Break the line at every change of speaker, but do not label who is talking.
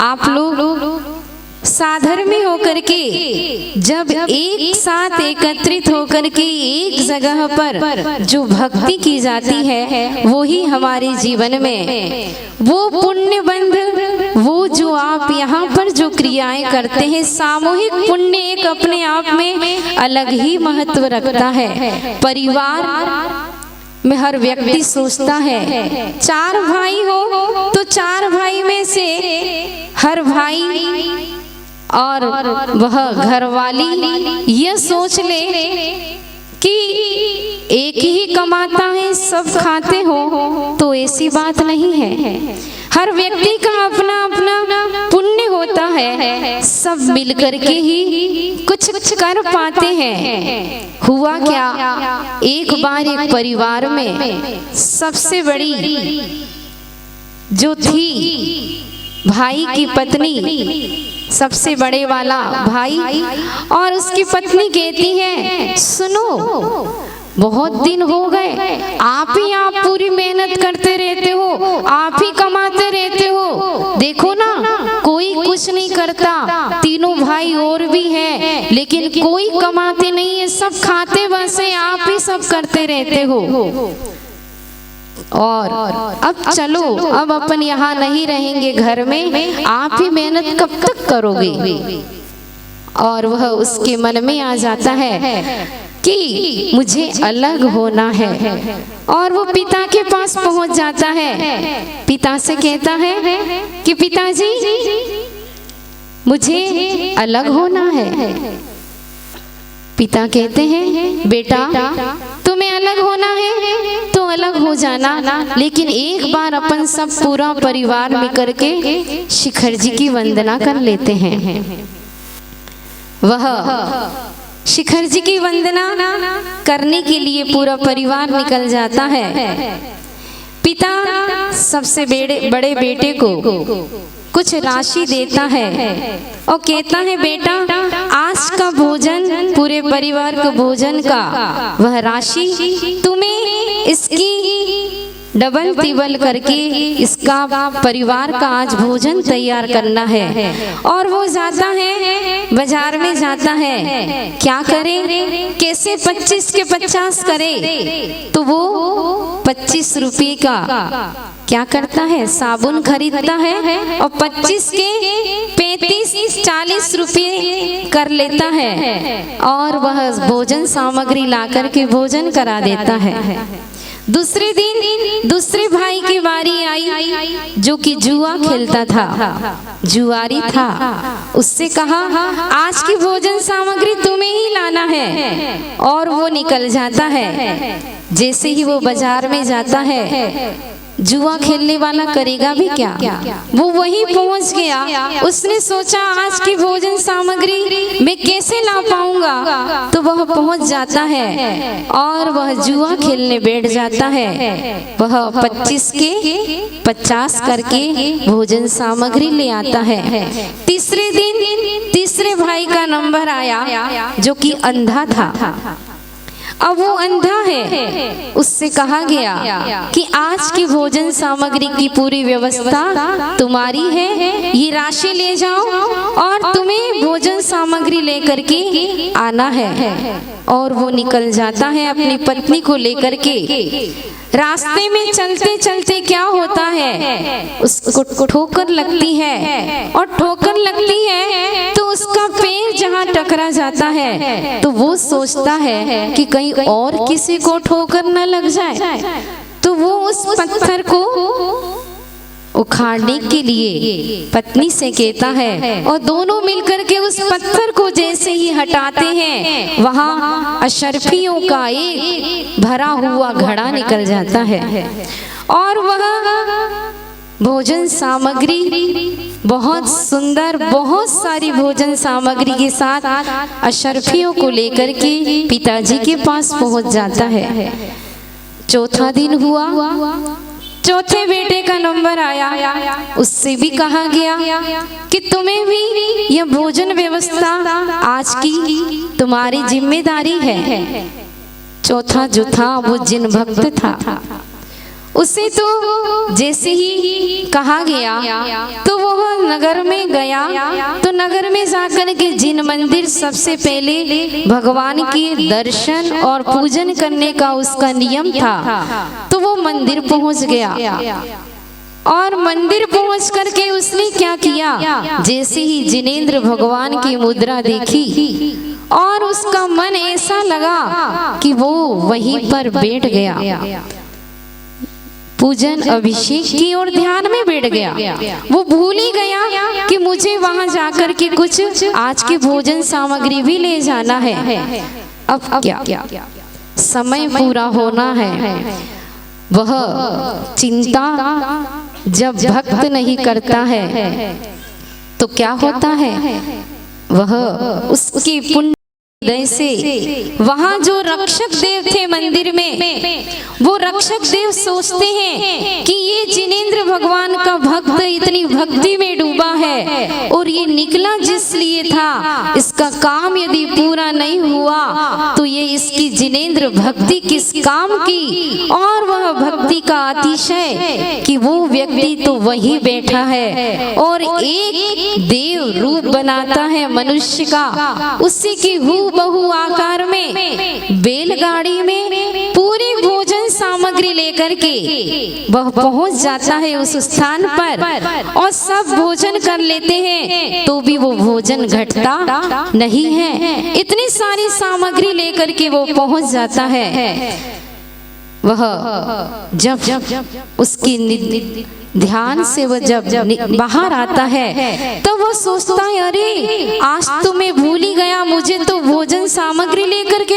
आप लोग साधर्मी होकर के जब एक साथ एकत्रित होकर के एक जगह पर जो भक्ति की जाती है, वो ही हमारे जीवन में वो पुण्य बंध, वो जो आप यहाँ पर जो क्रियाएं करते हैं, सामूहिक पुण्य एक अपने आप में अलग ही महत्व रखता है। परिवार में हर व्यक्ति सोचता है, चार भाई हो तो चार भाई में से हर भाई और वह घरवाली यह सोच ले कि एक ही कमाता है, सब खाते हो, तो ऐसी बात नहीं है। हर व्यक्ति का अपना अपना पुण्य होता है, सब मिलकर के ही कुछ कर पाते हैं। हुआ क्या, एक बार एक परिवार में सबसे बड़ी जो थी भाई की पत्नी, सबसे बड़े वाला भाई और उसकी पत्नी कहती है, सुनो बहुत दिन हो गए, आप पूरी मेहनत करते रहते हो, आप ही कमाते रहते हो, देखो ना कोई कुछ नहीं करता, तीनों भाई और भी हैं लेकिन कोई कमाते नहीं है, सब खाते बसे, आप ही सब करते रहते हो। और अब चलो, अब अपन यहाँ नहीं रहेंगे घर में, आप ही मेहनत कब तक करोगे। और वह उसके मन में आ जाता है कि मुझे अलग होना है, और वो पिता के पास पहुंच जाता है। पिता से कहता है कि पिताजी मुझे अलग होना है। पिता कहते हैं, बेटा तुम्हें अलग होना है तो अलग हो जाना, लेकिन एक बार अपन सब पूरा परिवार मिलकर के शिखर जी की वंदना कर लेते हैं। वह शिखर जी की वंदना करने के लिए पूरा परिवार निकल जाता है। पिता सबसे बड़े बेटे को कुछ राशि देता है और कहता है, बेटा आज का भोजन, पूरे परिवार का भोजन का वह राशि तुम्हें इसकी डबल तिबल करके इसका परिवार का आज भोजन तैयार करना है। और वो जाता है, बाजार में जाता है, क्या करे, कैसे 25 के 50 करे, तो वो 25 रुपये का क्या करता है, साबुन खरीदता है और 25 के 35-40 रुपये कर लेता है और वह भोजन सामग्री लाकर के भोजन करा देता है। दूसरे दिन दूसरे भाई की बारी आई, जो कि जुआ खेलता था, जुआरी था। उससे कहा, आज की भोजन सामग्री तुम्हें ही लाना है, और वो निकल जाता है। जैसे ही वो बाजार में जाता है, जुआ खेलने वाला करेगा भी क्या, वो वहीं पहुंच गया। उसने सोचा आज की भोजन सामग्री मैं कैसे ला पाऊंगा, तो वह पहुंच जाता है और वह जुआ खेलने बैठ जाता है। वह 25 के 50 करके भोजन सामग्री ले आता है। तीसरे दिन तीसरे भाई का नंबर आया, जो कि अंधा था। अब वो अंधा है, उससे कहा गया कि आज की भोजन सामग्री की पूरी व्यवस्था तुम्हारी है, ये राशि ले जाओ और तुम्हें भोजन सामग्री लेकर के आना है। और वो निकल जाता है अपनी पत्नी को लेकर के। रास्ते में चलते चलते क्या होता है, उसको ठोकर लगती है, और ठोकर लगती है तो उसका पैर जहाँ टकरा जाता है तो वो सोचता है कि कहीं और किसी को ठोकर न लग जाए, तो वो उस पत्थर को उखाड़ने के लिए पत्नी से कहता है, और दोनों मिलकर के उस पत्थर को जैसे ही हटाते हैं, वहाँ अशर्फियों का एक भरा हुआ घड़ा निकल जाता है। और वह भोजन सामग्री बहुत सुंदर, बहुत सारी भोजन सामग्री के साथ अशर्फियों को लेकर के पिताजी के पास पहुंच जाता है। चौथा दिन हुआ, चौथे बेटे का नंबर आया। उससे भी कहा गया कि तुम्हें भी यह भोजन व्यवस्था आज की तुम्हारी जिम्मेदारी है। चौथा जो था वो जिन भक्त था, उसे तो जैसे ही कहा गया तो वह नगर में गया। तो नगर में जाकर के जिन मंदिर सबसे पहले भगवान के दर्शन और पूजन करने का उसका नियम था, तो वो मंदिर पहुंच गया। और मंदिर पहुंच करके उसने क्या किया, जैसे ही जिनेंद्र भगवान की मुद्रा देखी और उसका मन ऐसा लगा कि वो वहीं पर बैठ गया, पूजन अभिषेक की और ध्यान में बैठ गया। वो भूल ही गया कि मुझे वहां जाकर के कुछ आज के भोजन सामग्री भी ले जाना है। अब क्या, समय पूरा होना है। वह चिंता जब भक्त नहीं करता है तो क्या होता है, वह उसकी पुण्य हृदय से वहां जो रक्षक देव थे मंदिर में, वो रक्षक देव सोचते हैं कि ये जिनेंद्र भगवान का भक्त इतनी भक्ति में डूबा है और ये निकला जिस लिए था, इसका काम यदि पूरा नहीं हुआ तो ये इसकी जिनेंद्र भक्ति किस काम की। और वह भक्ति का अतिशय कि वो व्यक्ति तो वहीं बैठा है और एक देव रूप बनाता है मनुष्य का, उसी की हूबहू आकार में बैलगाड़ी में पूरी भोजन सामग्री लेकर के वह पहुंच जाता है उस स्थान पर और सब भोजन कर लेते हैं, तो भी वो भोजन घटता नहीं है। इतनी सारी सामग्री लेकर के वो पहुंच जाता है। वह जब उसकी ध्यान से वह जब बाहर आता है तो वह सोचता है, अरे आज तो मैं भूल ही गया, मुझे तो भोजन सामग्री लेकर के